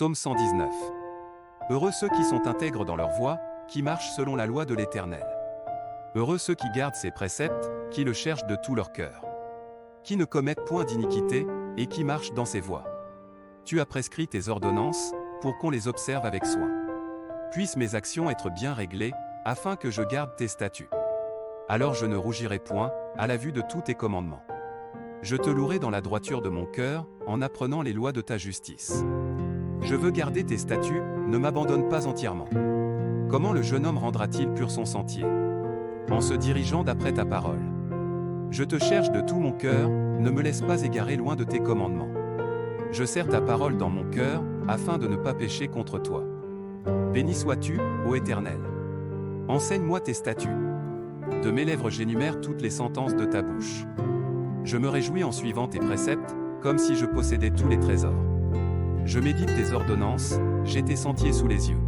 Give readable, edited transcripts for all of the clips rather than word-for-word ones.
Psaume 119. Heureux ceux qui sont intègres dans leur voie, qui marchent selon la loi de l'Éternel. Heureux ceux qui gardent ses préceptes, qui le cherchent de tout leur cœur. Qui ne commettent point d'iniquité, et qui marchent dans ses voies. Tu as prescrit tes ordonnances, pour qu'on les observe avec soin. Puissent mes actions être bien réglées, afin que je garde tes statuts. Alors je ne rougirai point, à la vue de tous tes commandements. Je te louerai dans la droiture de mon cœur, en apprenant les lois de ta justice. Je veux garder tes statuts, ne m'abandonne pas entièrement. Comment le jeune homme rendra-t-il pur son sentier? En se dirigeant d'après ta parole. Je te cherche de tout mon cœur, ne me laisse pas égarer loin de tes commandements. Je serre ta parole dans mon cœur, afin de ne pas pécher contre toi. Béni sois-tu, ô Éternel. Enseigne-moi tes statuts. De mes lèvres j'énumère toutes les sentences de ta bouche. Je me réjouis en suivant tes préceptes, comme si je possédais tous les trésors. Je médite tes ordonnances, j'ai tes sentiers sous les yeux.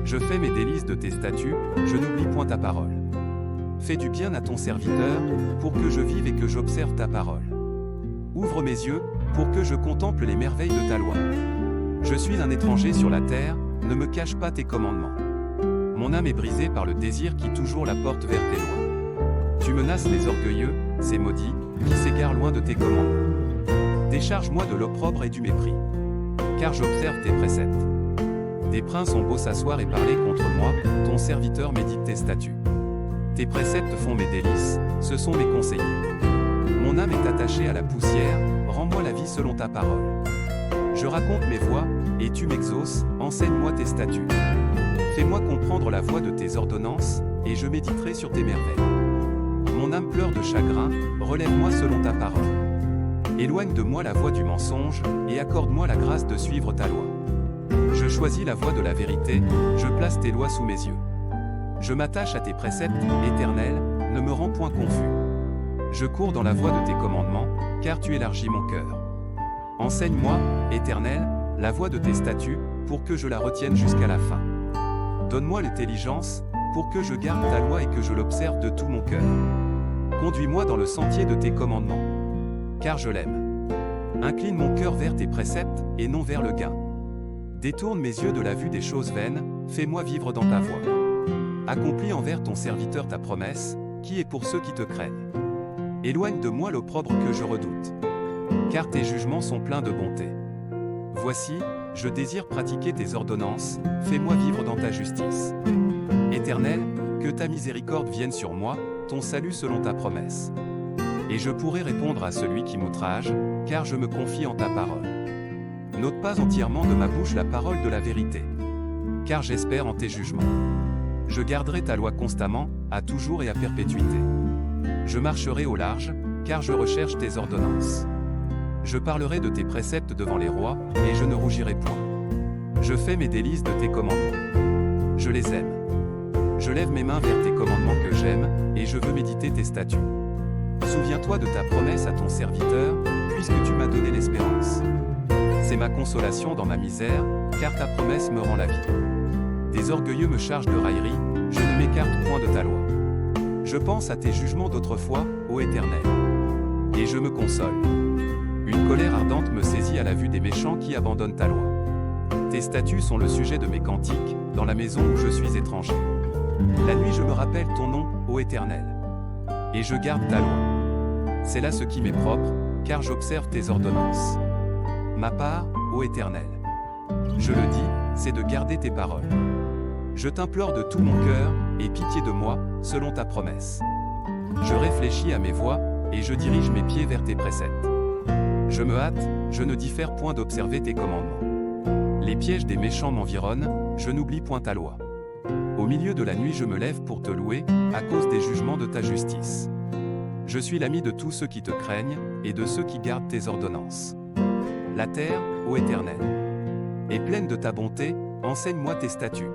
Je fais mes délices de tes statuts, je n'oublie point ta parole. Fais du bien à ton serviteur, pour que je vive et que j'observe ta parole. Ouvre mes yeux, pour que je contemple les merveilles de ta loi. Je suis un étranger sur la terre, ne me cache pas tes commandements. Mon âme est brisée par le désir qui toujours la porte vers tes lois. Tu menaces les orgueilleux, ces maudits, qui s'égarent loin de tes commandements. Décharge-moi de l'opprobre et du mépris, car j'observe tes préceptes. Des princes ont beau s'asseoir et parler contre moi, ton serviteur médite tes statuts. Tes préceptes font mes délices, ce sont mes conseillers. Mon âme est attachée à la poussière, rends-moi la vie selon ta parole. Je raconte mes voies, et tu m'exauces, enseigne-moi tes statuts. Fais-moi comprendre la voie de tes ordonnances, et je méditerai sur tes merveilles. Mon âme pleure de chagrin, relève-moi selon ta parole. Éloigne de moi la voie du mensonge, et accorde-moi la grâce de suivre ta loi. Je choisis la voie de la vérité, je place tes lois sous mes yeux. Je m'attache à tes préceptes, Éternel, ne me rends point confus. Je cours dans la voie de tes commandements, car tu élargis mon cœur. Enseigne-moi, Éternel, la voie de tes statuts, pour que je la retienne jusqu'à la fin. Donne-moi l'intelligence, pour que je garde ta loi et que je l'observe de tout mon cœur. Conduis-moi dans le sentier de tes commandements, car je l'aime. Incline mon cœur vers tes préceptes, et non vers le gain. Détourne mes yeux de la vue des choses vaines, fais-moi vivre dans ta voie. Accomplis envers ton serviteur ta promesse, qui est pour ceux qui te craignent. Éloigne de moi l'opprobre que je redoute, car tes jugements sont pleins de bonté. Voici, je désire pratiquer tes ordonnances, fais-moi vivre dans ta justice. Éternel, que ta miséricorde vienne sur moi, ton salut selon ta promesse. Et je pourrai répondre à celui qui m'outrage, car je me confie en ta parole. N'ôte pas entièrement de ma bouche la parole de la vérité, car j'espère en tes jugements. Je garderai ta loi constamment, à toujours et à perpétuité. Je marcherai au large, car je recherche tes ordonnances. Je parlerai de tes préceptes devant les rois, et je ne rougirai point. Je fais mes délices de tes commandements. Je les aime. Je lève mes mains vers tes commandements que j'aime, et je veux méditer tes statuts. Souviens-toi de ta promesse à ton serviteur, puisque tu m'as donné l'espérance. C'est ma consolation dans ma misère, car ta promesse me rend la vie. Des orgueilleux me chargent de raillerie, je ne m'écarte point de ta loi. Je pense à tes jugements d'autrefois, ô Éternel. Et je me console. Une colère ardente me saisit à la vue des méchants qui abandonnent ta loi. Tes statuts sont le sujet de mes cantiques, dans la maison où je suis étranger. La nuit je me rappelle ton nom, ô Éternel. Et je garde ta loi. C'est là ce qui m'est propre, car j'observe tes ordonnances. Ma part, ô Éternel, je le dis, c'est de garder tes paroles. Je t'implore de tout mon cœur, aie pitié de moi, selon ta promesse. Je réfléchis à mes voies, et je dirige mes pieds vers tes préceptes. Je me hâte, je ne diffère point d'observer tes commandements. Les pièges des méchants m'environnent, je n'oublie point ta loi. Au milieu de la nuit je me lève pour te louer, à cause des jugements de ta justice. Je suis l'ami de tous ceux qui te craignent, et de ceux qui gardent tes ordonnances. La terre, ô Éternel, est pleine de ta bonté, enseigne-moi tes statuts.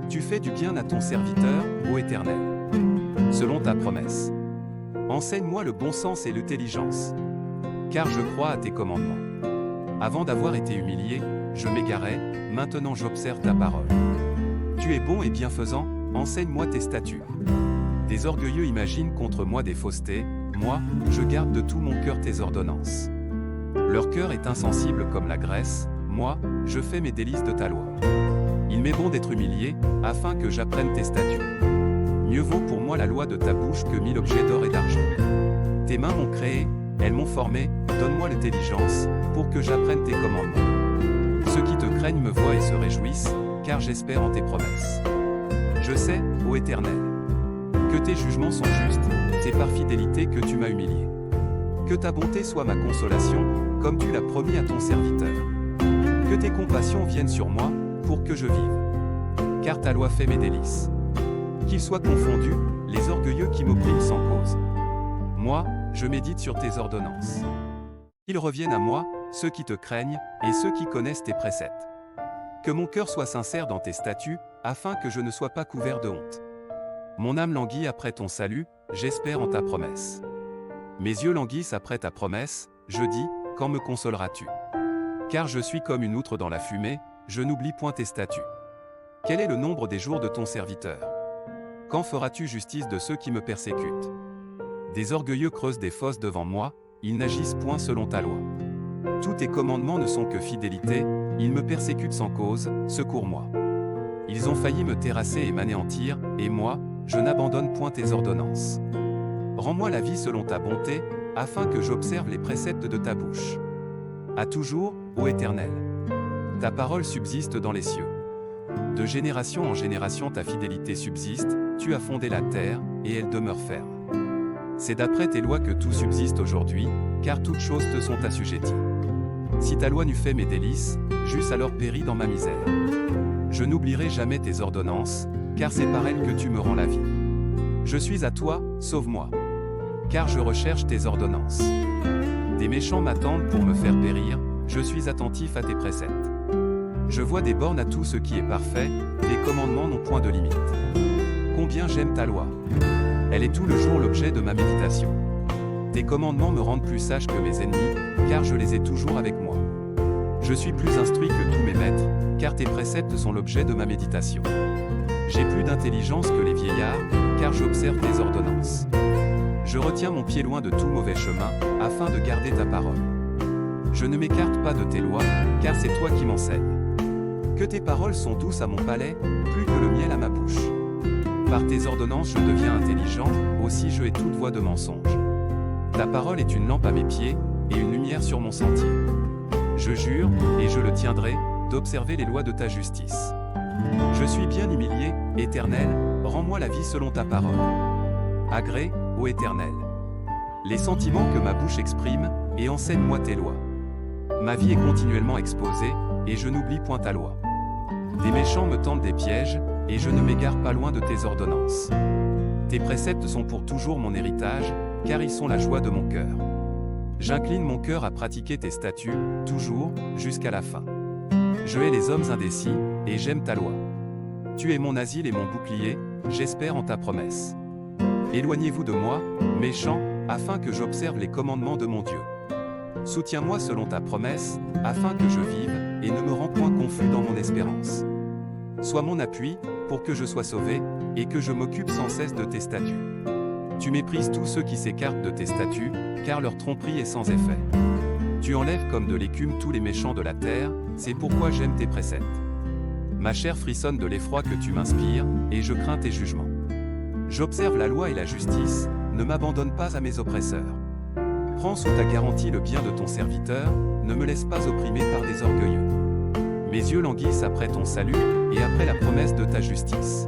Tu fais du bien à ton serviteur, ô Éternel, selon ta promesse. Enseigne-moi le bon sens et l'intelligence, car je crois à tes commandements. Avant d'avoir été humilié, je m'égarais, maintenant j'observe ta parole. Tu es bon et bienfaisant, enseigne-moi tes statuts. Des orgueilleux imaginent contre moi des faussetés, moi, je garde de tout mon cœur tes ordonnances. Leur cœur est insensible comme la graisse, moi, je fais mes délices de ta loi. Il m'est bon d'être humilié, afin que j'apprenne tes statuts. Mieux vaut pour moi la loi de ta bouche que 1000 objets d'or et d'argent. Tes mains m'ont créé, elles m'ont formé, donne-moi l'intelligence, pour que j'apprenne tes commandements. Ceux qui te craignent me voient et se réjouissent, car j'espère en tes promesses. Je sais, ô Éternel, que tes jugements sont justes, c'est par fidélité que tu m'as humilié. Que ta bonté soit ma consolation, comme tu l'as promis à ton serviteur. Que tes compassions viennent sur moi, pour que je vive. Car ta loi fait mes délices. Qu'ils soient confondus, les orgueilleux qui m'oppriment sans cause. Moi, je médite sur tes ordonnances. Qu'ils reviennent à moi, ceux qui te craignent, et ceux qui connaissent tes préceptes. Que mon cœur soit sincère dans tes statuts, afin que je ne sois pas couvert de honte. Mon âme languit après ton salut, j'espère en ta promesse. Mes yeux languissent après ta promesse, je dis, quand me consoleras-tu? Car je suis comme une outre dans la fumée, je n'oublie point tes statuts. Quel est le nombre des jours de ton serviteur? Quand feras-tu justice de ceux qui me persécutent? Des orgueilleux creusent des fosses devant moi, ils n'agissent point selon ta loi. Tous tes commandements ne sont que fidélité, ils me persécutent sans cause, secours-moi. Ils ont failli me terrasser et m'anéantir, et moi, je n'abandonne point tes ordonnances. Rends-moi la vie selon ta bonté, afin que j'observe les préceptes de ta bouche. À toujours, ô Éternel. Ta parole subsiste dans les cieux. De génération en génération ta fidélité subsiste, tu as fondé la terre, et elle demeure ferme. C'est d'après tes lois que tout subsiste aujourd'hui, car toutes choses te sont assujetties. Si ta loi n'eût fait mes délices, j'eusse alors péri dans ma misère. Je n'oublierai jamais tes ordonnances, car c'est par elles que tu me rends la vie. Je suis à toi, sauve-moi. Car je recherche tes ordonnances. Des méchants m'attendent pour me faire périr, je suis attentif à tes préceptes. Je vois des bornes à tout ce qui est parfait, tes commandements n'ont point de limite. Combien j'aime ta loi. Elle est tout le jour l'objet de ma méditation. Tes commandements me rendent plus sage que mes ennemis, car je les ai toujours avec moi. Je suis plus instruit que tous mes maîtres, car tes préceptes sont l'objet de ma méditation. J'ai plus d'intelligence que les vieillards, car j'observe tes ordonnances. Je retiens mon pied loin de tout mauvais chemin, afin de garder ta parole. Je ne m'écarte pas de tes lois, car c'est toi qui m'enseignes. Que tes paroles sont douces à mon palais, plus que le miel à ma bouche. Par tes ordonnances je deviens intelligent, aussi je hais toute voix de mensonge. Ta parole est une lampe à mes pieds, et une lumière sur mon sentier. Je jure, et je le tiendrai, d'observer les lois de ta justice. Je suis bien humilié, Éternel, rends-moi la vie selon ta parole. Agrée, ô Éternel, les sentiments que ma bouche exprime, et enseigne-moi tes lois. Ma vie est continuellement exposée, et je n'oublie point ta loi. Des méchants me tendent des pièges, et je ne m'égare pas loin de tes ordonnances. Tes préceptes sont pour toujours mon héritage, car ils sont la joie de mon cœur. J'incline mon cœur à pratiquer tes statuts, toujours, jusqu'à la fin. Je hais les hommes indécis, et j'aime ta loi. Tu es mon asile et mon bouclier, j'espère en ta promesse. Éloignez-vous de moi, méchants, afin que j'observe les commandements de mon Dieu. Soutiens-moi selon ta promesse, afin que je vive, et ne me rends point confus dans mon espérance. Sois mon appui, pour que je sois sauvé, et que je m'occupe sans cesse de tes statuts. Tu méprises tous ceux qui s'écartent de tes statuts, car leur tromperie est sans effet. Tu enlèves comme de l'écume tous les méchants de la terre, c'est pourquoi j'aime tes préceptes. Ma chair frissonne de l'effroi que tu m'inspires, et je crains tes jugements. J'observe la loi et la justice, ne m'abandonne pas à mes oppresseurs. Prends sous ta garantie le bien de ton serviteur, ne me laisse pas opprimer par des orgueilleux. Mes yeux languissent après ton salut, et après la promesse de ta justice.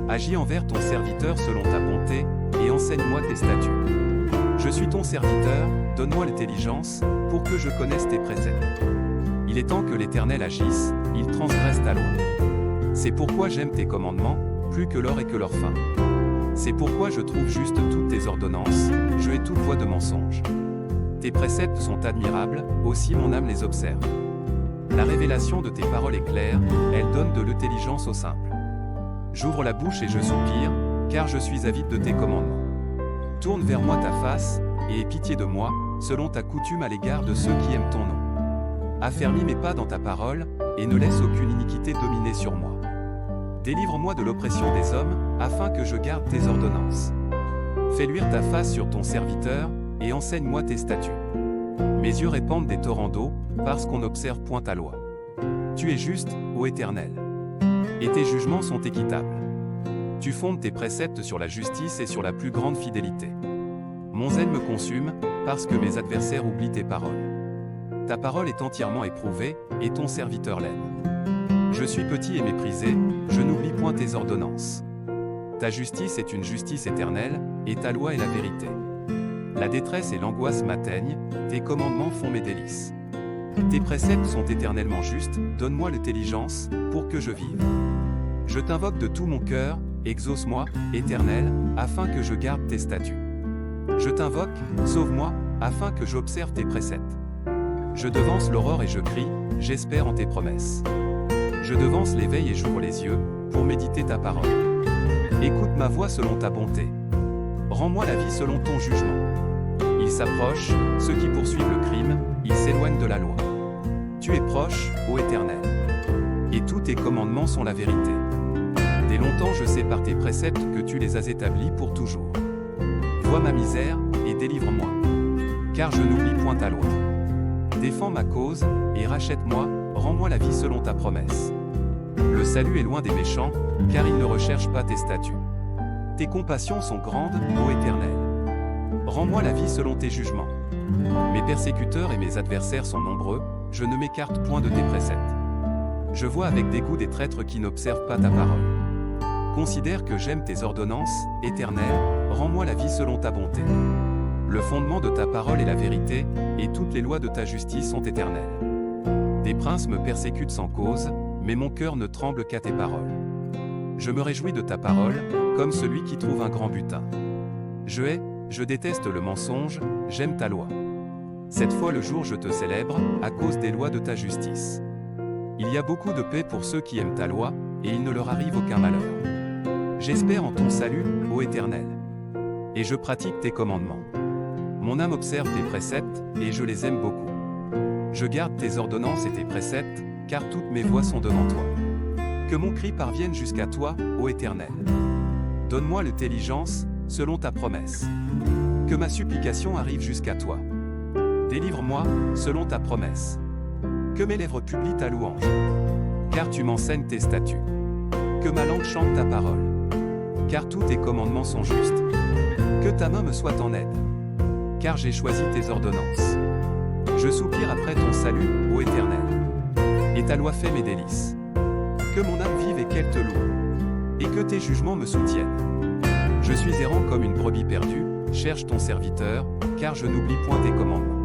Agis envers ton serviteur selon ta bonté, et enseigne-moi tes statuts. Je suis ton serviteur, donne-moi l'intelligence, pour que je connaisse tes préceptes. Il est temps que l'Éternel agisse, il transgresse ta loi. C'est pourquoi j'aime tes commandements, plus que l'or et que leur fin. C'est pourquoi je trouve juste toutes tes ordonnances, je hais toute voix de mensonge. Tes préceptes sont admirables, aussi mon âme les observe. La révélation de tes paroles est claire, elle donne de l'intelligence aux simples. J'ouvre la bouche et je soupire, car je suis avide de tes commandements. Tourne vers moi ta face, et aie pitié de moi, selon ta coutume à l'égard de ceux qui aiment ton nom. Affermis mes pas dans ta parole, et ne laisse aucune iniquité dominer sur moi. Délivre-moi de l'oppression des hommes, afin que je garde tes ordonnances. Fais luire ta face sur ton serviteur, et enseigne-moi tes statuts. Mes yeux répandent des torrents d'eau, parce qu'on n'observe point ta loi. Tu es juste, ô Éternel. Et tes jugements sont équitables. Tu fondes tes préceptes sur la justice et sur la plus grande fidélité. Mon zèle me consume, parce que mes adversaires oublient tes paroles. Ta parole est entièrement éprouvée, et ton serviteur l'aime. Je suis petit et méprisé, je n'oublie point tes ordonnances. Ta justice est une justice éternelle, et ta loi est la vérité. La détresse et l'angoisse m'atteignent, tes commandements font mes délices. Tes préceptes sont éternellement justes, donne-moi l'intelligence, pour que je vive. Je t'invoque de tout mon cœur, exauce-moi, Éternel, afin que je garde tes statuts. Je t'invoque, sauve-moi, afin que j'observe tes préceptes. Je devance l'aurore et je crie, j'espère en tes promesses. Je devance l'éveil et j'ouvre les yeux, pour méditer ta parole. Écoute ma voix selon ta bonté. Rends-moi la vie selon ton jugement. Ils s'approchent, ceux qui poursuivent le crime, ils s'éloignent de la loi. Tu es proche, ô Éternel. Et tous tes commandements sont la vérité. Dès longtemps je sais par tes préceptes que tu les as établis pour toujours. Vois ma misère, et délivre-moi. Car je n'oublie point ta loi. Défends ma cause, et rachète-moi, rends-moi la vie selon ta promesse. Le salut est loin des méchants, car ils ne recherchent pas tes statuts. Tes compassions sont grandes, ô Éternel. Rends-moi la vie selon tes jugements. Mes persécuteurs et mes adversaires sont nombreux, je ne m'écarte point de tes préceptes. Je vois avec dégoût des traîtres qui n'observent pas ta parole. Considère que j'aime tes ordonnances, Éternel, rends-moi la vie selon ta bonté. Le fondement de ta parole est la vérité, et toutes les lois de ta justice sont éternelles. Des princes me persécutent sans cause, mais mon cœur ne tremble qu'à tes paroles. Je me réjouis de ta parole, comme celui qui trouve un grand butin. Je déteste le mensonge, j'aime ta loi. Cette fois le jour je te célèbre, à cause des lois de ta justice. Il y a beaucoup de paix pour ceux qui aiment ta loi, et il ne leur arrive aucun malheur. J'espère en ton salut, ô Éternel. Et je pratique tes commandements. Mon âme observe tes préceptes, et je les aime beaucoup. Je garde tes ordonnances et tes préceptes, car toutes mes voies sont devant toi. Que mon cri parvienne jusqu'à toi, ô Éternel. Donne-moi l'intelligence, selon ta promesse. Que ma supplication arrive jusqu'à toi. Délivre-moi, selon ta promesse. Que mes lèvres publient ta louange. Car tu m'enseignes tes statuts. Que ma langue chante ta parole. Car tous tes commandements sont justes. Que ta main me soit en aide. Car j'ai choisi tes ordonnances. Je soupire après ton salut, ô Éternel. Et ta loi fait mes délices. Que mon âme vive et qu'elle te loue. Et que tes jugements me soutiennent. Je suis errant comme une brebis perdue, cherche ton serviteur, car je n'oublie point tes commandements.